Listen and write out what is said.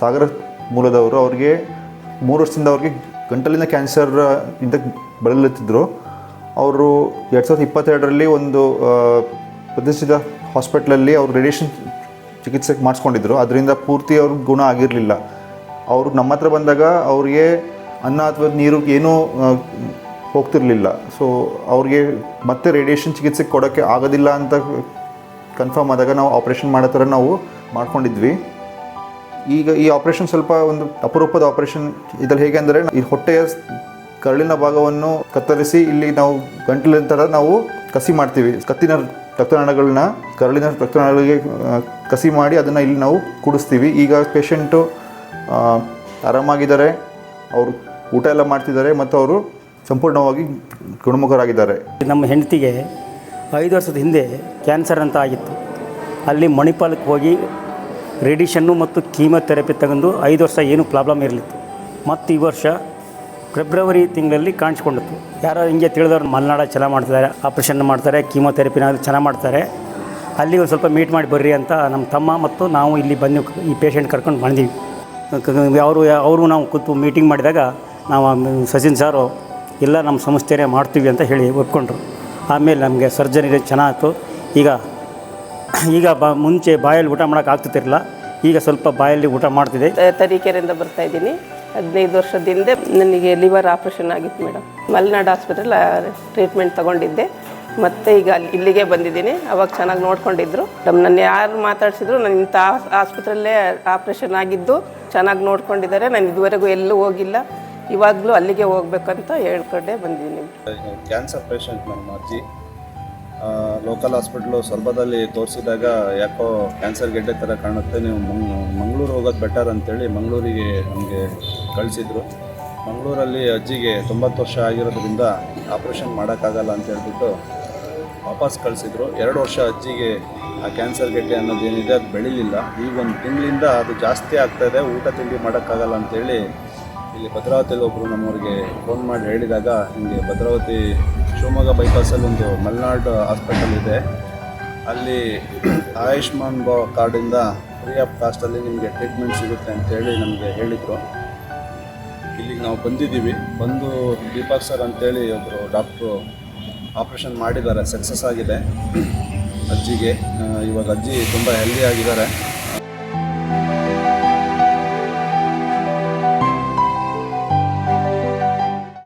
ಸಾಗರ ಮೂಲದವರು. ಅವ್ರಿಗೆ 3 ವರ್ಷದಿಂದ ಅವ್ರಿಗೆ ಗಂಟಲಿನ ಕ್ಯಾನ್ಸರ್ ಇಂದ ಬಳಲುತ್ತಿದ್ದರು. ಅವರು 2022ರಲ್ಲಿ ಒಂದು ಪ್ರತಿಷ್ಠಿತ ಹಾಸ್ಪಿಟ್ಲಲ್ಲಿ ಅವರು ರೇಡಿಯೇಷನ್ ಚಿಕಿತ್ಸೆ ಮಾಡಿಸ್ಕೊಂಡಿದ್ರು. ಅದರಿಂದ ಪೂರ್ತಿ ಅವ್ರಿಗೆ ಗುಣ ಆಗಿರಲಿಲ್ಲ. ಅವರು ನಮ್ಮ ಹತ್ರ ಬಂದಾಗ ಅವ್ರಿಗೆ ಅನ್ನ ಅಥವಾ ನೀರು ಏನೂ ಹೋಗ್ತಿರಲಿಲ್ಲ. ಸೊ ಅವ್ರಿಗೆ ಮತ್ತೆ ರೇಡಿಯೇಷನ್ ಚಿಕಿತ್ಸೆ ಕೊಡೋಕ್ಕೆ ಆಗೋದಿಲ್ಲ ಅಂತ ಕನ್ಫರ್ಮ್ ಆದಾಗ ನಾವು ಆಪ್ರೇಷನ್ ಮಾಡೋ ಥರ ನಾವು ಮಾಡ್ಕೊಂಡಿದ್ವಿ. ಈಗ ಈ ಆಪ್ರೇಷನ್ ಸ್ವಲ್ಪ ಒಂದು ಅಪರೂಪದ ಆಪ್ರೇಷನ್. ಇದ್ರಲ್ಲಿ ಹೇಗೆ ಅಂದರೆ, ಈ ಹೊಟ್ಟೆಯ ಕರಳಿನ ಭಾಗವನ್ನು ಕತ್ತರಿಸಿ ಇಲ್ಲಿ ನಾವು ಗಂಟಲಿನ ಥರ ನಾವು ಕಸಿ ಮಾಡ್ತೀವಿ. ಕತ್ತಿನ ರಕ್ತನಾಳಗಳನ್ನ ಕರಳಿನ ರಕ್ತನಾಳಗಳಿಗೆ ಕಸಿ ಮಾಡಿ ಅದನ್ನು ಇಲ್ಲಿ ನಾವು ಕೂಡಿಸ್ತೀವಿ. ಈಗ ಪೇಷಂಟು ಆರಾಮಾಗಿದ್ದಾರೆ, ಅವರು ಊಟ ಎಲ್ಲ ಮಾಡ್ತಿದ್ದಾರೆ ಮತ್ತು ಅವರು ಸಂಪೂರ್ಣವಾಗಿ ಗುಣಮುಖರಾಗಿದ್ದಾರೆ. ನಮ್ಮ ಹೆಂಡತಿಗೆ 5 ವರ್ಷದ ಹಿಂದೆ ಕ್ಯಾನ್ಸರ್ ಅಂತ ಆಗಿತ್ತು. ಅಲ್ಲಿ ಮಣಿಪಾಲಕ್ಕೆ ಹೋಗಿ ರೇಡಿಯೇಷನ್ನು ಮತ್ತು ಕೀಮೊಥೆರಪಿ ತಗೊಂಡು 5 ವರ್ಷ ಏನೂ ಪ್ರಾಬ್ಲಮ್ ಇರಲಿತ್ತು. ಮತ್ತು ಈ ವರ್ಷ ಫೆಬ್ರವರಿ ತಿಂಗಳಲ್ಲಿ ಕಾಣಿಸ್ಕೊಂಡಿತ್ತು. ಯಾರೋ ಹಿಂಗೆ ತಿಳಿದವ್ರು ಮಲೆನಾಡ ಚೆನ್ನಾಗಿ ಮಾಡ್ತಾರೆ, ಆಪ್ರೇಷನ್ ಮಾಡ್ತಾರೆ, ಕೀಮೊಥೆರಪಿನ ಚೆನ್ನಾಗಿ ಮಾಡ್ತಾರೆ, ಅಲ್ಲಿ ಒಂದು ಸ್ವಲ್ಪ ಮೀಟ್ ಮಾಡಿ ಬರ್ರಿ ಅಂತ ನಮ್ಮ ತಮ್ಮ ಮತ್ತು ನಾವು ಇಲ್ಲಿ ಬಂದು ಈ ಪೇಷಂಟ್ ಕರ್ಕೊಂಡು ಬಂದೀವಿ. ಅವರು ನಾವು ಕೂತು ಮೀಟಿಂಗ್ ಮಾಡಿದಾಗ ನಾವು ಸಚಿನ್ ಸಾರು ಎಲ್ಲ ನಮ್ಮ ಸಂಸ್ಥೆಯೇ ಮಾಡ್ತೀವಿ ಅಂತ ಹೇಳಿ ಒಪ್ಕೊಂಡ್ರು. ಆಮೇಲೆ ನಮಗೆ ಸರ್ಜರಿ ಚೆನ್ನಾಗಿತ್ತು. ಈಗ ಮುಂಚೆ ಬಾಯಲ್ಲಿ ಊಟ ಮಾಡೋಕೆ ಆಗ್ತಿರ್ಲಿಲ್ಲ, ಈಗ ಸ್ವಲ್ಪ ಬಾಯಲ್ಲಿ ಊಟ ಮಾಡ್ತಿದೆ. ತರೀಕೆರೆಯಿಂದ ಬರ್ತಾಯಿದ್ದೀನಿ. 15 ವರ್ಷದಿಂದ ನನಗೆ ಲಿವರ್ ಆಪ್ರೇಷನ್ ಆಗಿತ್ತು ಮೇಡಮ್. ಮಲೆನಾಡು ಆಸ್ಪತ್ರೆಯಲ್ಲಿ ಟ್ರೀಟ್ಮೆಂಟ್ ತೊಗೊಂಡಿದ್ದೆ. ಮತ್ತು ಈಗ ಇಲ್ಲಿಗೆ ಬಂದಿದ್ದೀನಿ. ಅವಾಗ ಚೆನ್ನಾಗಿ ನೋಡ್ಕೊಂಡಿದ್ರು. ನನ್ನ ಯಾರು ಮಾತಾಡಿಸಿದ್ರು, ನಾನು ಇಂಥ ಆಸ್ಪತ್ರೆಯಲ್ಲೇ ಆಪ್ರೇಷನ್ ಆಗಿದ್ದು ಚೆನ್ನಾಗಿ ನೋಡ್ಕೊಂಡಿದ್ದಾರೆ, ನಾನು ಇದುವರೆಗೂ ಎಲ್ಲೂ ಹೋಗಿಲ್ಲ, ಇವಾಗಲೂ ಅಲ್ಲಿಗೆ ಹೋಗ್ಬೇಕಂತ ಹೇಳ್ಕೊಂಡೆ ಬಂದಿದ್ದೀನಿ. ಕ್ಯಾನ್ಸರ್ ಪೇಷಂಟ್ ನಮ್ಮ ಅಜ್ಜಿ. ಲೋಕಲ್ ಹಾಸ್ಪಿಟ್ಲು ಸ್ವಲ್ಪದಲ್ಲಿ ತೋರಿಸಿದಾಗ ಯಾಕೋ ಕ್ಯಾನ್ಸರ್ ಗೆಡ್ಡೆ ಥರ ಕಾಣುತ್ತೆ, ನೀವು ಮಂಗಳೂರು ಹೋಗೋದು ಬೆಟರ್ ಅಂತೇಳಿ ಮಂಗಳೂರಿಗೆ ನಮಗೆ ಕಳಿಸಿದ್ರು. ಮಂಗಳೂರಲ್ಲಿ ಅಜ್ಜಿಗೆ 90 ವರ್ಷ ಆಗಿರೋದ್ರಿಂದ ಆಪ್ರೇಷನ್ ಮಾಡೋಕ್ಕಾಗಲ್ಲ ಅಂತ ಹೇಳ್ಬಿಟ್ಟು ವಾಪಸ್ ಕಳಿಸಿದ್ರು. 2 ವರ್ಷ ಅಜ್ಜಿಗೆ ಆ ಕ್ಯಾನ್ಸರ್ ಗೆಡ್ಡೆ ಅನ್ನೋದೇನಿದೆ ಅದು ಬೆಳೀಲಿಲ್ಲ. ಈಗ 1 ತಿಂಗಳಿಂದ ಅದು ಜಾಸ್ತಿ ಆಗ್ತಾಯಿದೆ, ಊಟ ತಿಂಡಿ ಮಾಡೋಕ್ಕಾಗಲ್ಲ ಅಂತೇಳಿ ಇಲ್ಲಿ ಭದ್ರಾವತಿಯಲ್ಲಿ ಒಬ್ಬರು ನಮ್ಮವ್ರಿಗೆ ಫೋನ್ ಮಾಡಿ ಹೇಳಿದಾಗ, ನಿಮಗೆ ಭದ್ರಾವತಿ ಶಿವಮೊಗ್ಗ ಬೈಪಾಸಲ್ಲಿ ಒಂದು ಮಲೆನಾಡು ಹಾಸ್ಪಿಟಲ್ ಇದೆ, ಅಲ್ಲಿ ಆಯುಷ್ಮಾನ್ ಕಾರ್ಡಿಂದ ಫ್ರೀ ಆಫ್ ಕಾಸ್ಟಲ್ಲಿ ನಿಮಗೆ ಟ್ರೀಟ್ಮೆಂಟ್ ಸಿಗುತ್ತೆ ಅಂತೇಳಿ ನಮಗೆ ಹೇಳಿದರು. ಇಲ್ಲಿಗೆ ನಾವು ಬಂದಿದ್ದೀವಿ. ಬಂದು ದೀಪಕ್ ಸರ್ ಅಂತೇಳಿ ಒಬ್ಬರು ಡಾಕ್ಟ್ರು ಆಪ್ರೇಷನ್ ಮಾಡಿದ್ದಾರೆ, ಸಕ್ಸಸ್ ಆಗಿದೆ ಅಜ್ಜಿಗೆ. ಇವಾಗ ಅಜ್ಜಿ ತುಂಬ ಹೆಲ್ದಿ ಆಗಿದ್ದಾರೆ.